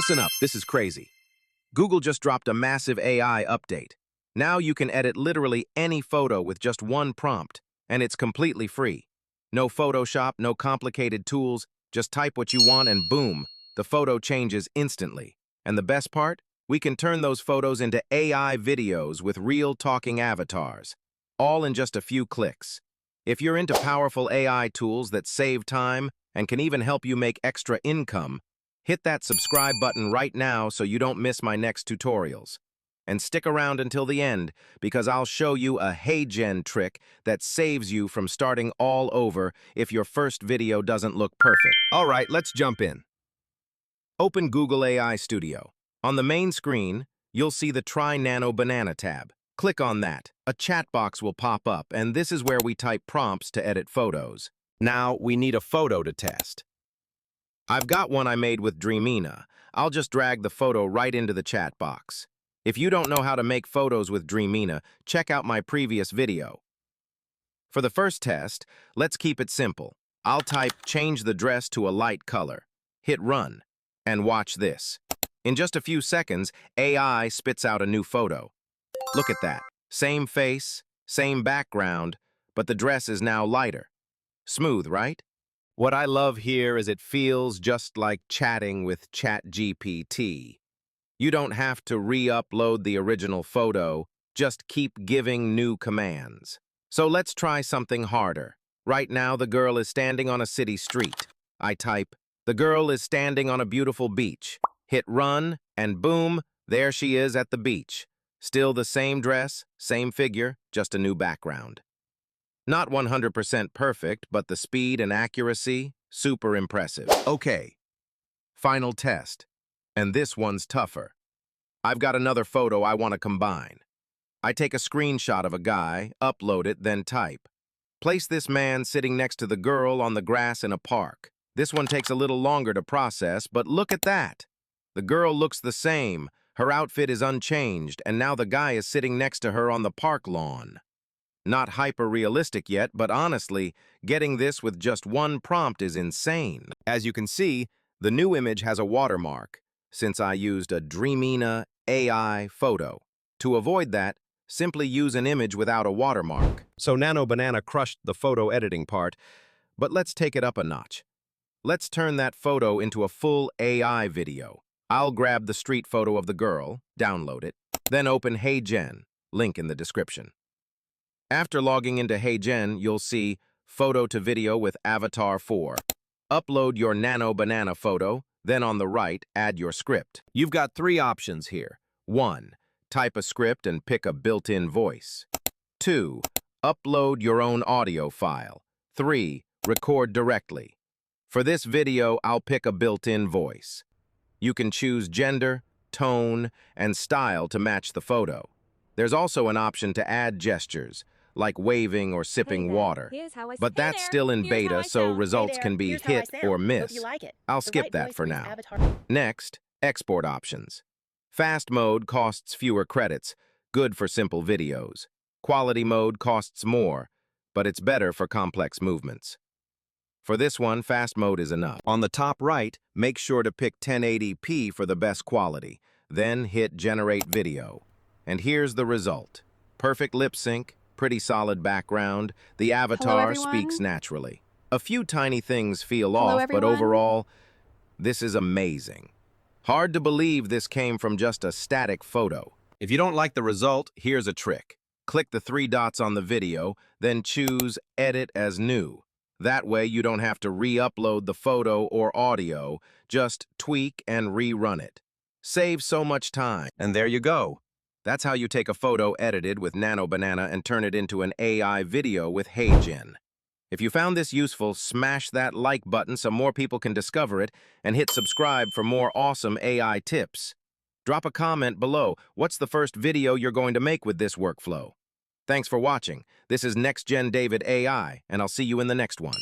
Listen up, this is crazy. Google just dropped a massive AI update. Now you can edit literally any photo with just one prompt, and it's completely free. No Photoshop, no complicated tools, just type what you want and boom, the photo changes instantly. And the best part? We can turn those photos into AI videos with real talking avatars, all in just a few clicks. If you're into powerful AI tools that save time and can even help you make extra income, hit that subscribe button right now so you don't miss my next tutorials. And stick around until the end, because I'll show you a HeyGen trick that saves you from starting all over if your first video doesn't look perfect. All right, let's jump in. Open Google AI Studio. On the main screen, you'll see the Try Nano Banana tab. Click on that. A chat box will pop up, and this is where we type prompts to edit photos. Now, we need a photo to test. I've got one I made with Dreamina. I'll just drag the photo right into the chat box. If you don't know how to make photos with Dreamina, check out my previous video. For the first test, let's keep it simple. I'll type change the dress to a light color. Hit run, and watch this. In just a few seconds, AI spits out a new photo. Look at that. Same face, same background, but the dress is now lighter. Smooth, right? What I love here is it feels just like chatting with ChatGPT. You don't have to re-upload the original photo, just keep giving new commands. So let's try something harder. Right now, the girl is standing on a city street. I type, the girl is standing on a beautiful beach. Hit run, and boom, there she is at the beach. Still the same dress, same figure, just a new background. Not 100% perfect, but the speed and accuracy, super impressive. Okay, final test. And this one's tougher. I've got another photo I want to combine. I take a screenshot of a guy, upload it, then type. Place this man sitting next to the girl on the grass in a park. This one takes a little longer to process, but look at that. The girl looks the same, her outfit is unchanged, and now the guy is sitting next to her on the park lawn. Not hyper-realistic yet, but honestly, getting this with just one prompt is insane. As you can see, the new image has a watermark, since I used a Dreamina AI photo. To avoid that, simply use an image without a watermark. So Nano Banana crushed the photo editing part, but let's take it up a notch. Let's turn that photo into a full AI video. I'll grab the street photo of the girl, download it, then open HeyGen, link in the description. After logging into HeyGen, you'll see Photo to Video with Avatar 4. Upload your Nano Banana photo, then on the right, add your script. You've got 3 options here. 1. Type a script and pick a built-in voice. 2. Upload your own audio file. 3. Record directly. For this video, I'll pick a built-in voice. You can choose gender, tone, and style to match the photo. There's also an option to add gestures, like waving or sipping water. But that's still in beta, so results can be hit or miss. I'll skip that for now. Next, export options. Fast mode costs fewer credits, good for simple videos. Quality mode costs more, but it's better for complex movements. For this one, fast mode is enough. On the top right, make sure to pick 1080p for the best quality. Then hit Generate Video. And here's the result. Perfect lip sync, pretty solid background, the avatar speaks naturally. A few tiny things feel off, but overall, this is amazing. Hard to believe this came from just a static photo. If you don't like the result, here's a trick. Click the 3 dots on the video, then choose Edit as New. That way you don't have to re-upload the photo or audio, just tweak and rerun it. Save so much time. And there you go. That's how you take a photo edited with Nano Banana and turn it into an AI video with HeyGen. If you found this useful, smash that like button so more people can discover it, and hit subscribe for more awesome AI tips. Drop a comment below. What's the first video you're going to make with this workflow? Thanks for watching. This is Next Gen David AI, and I'll see you in the next one.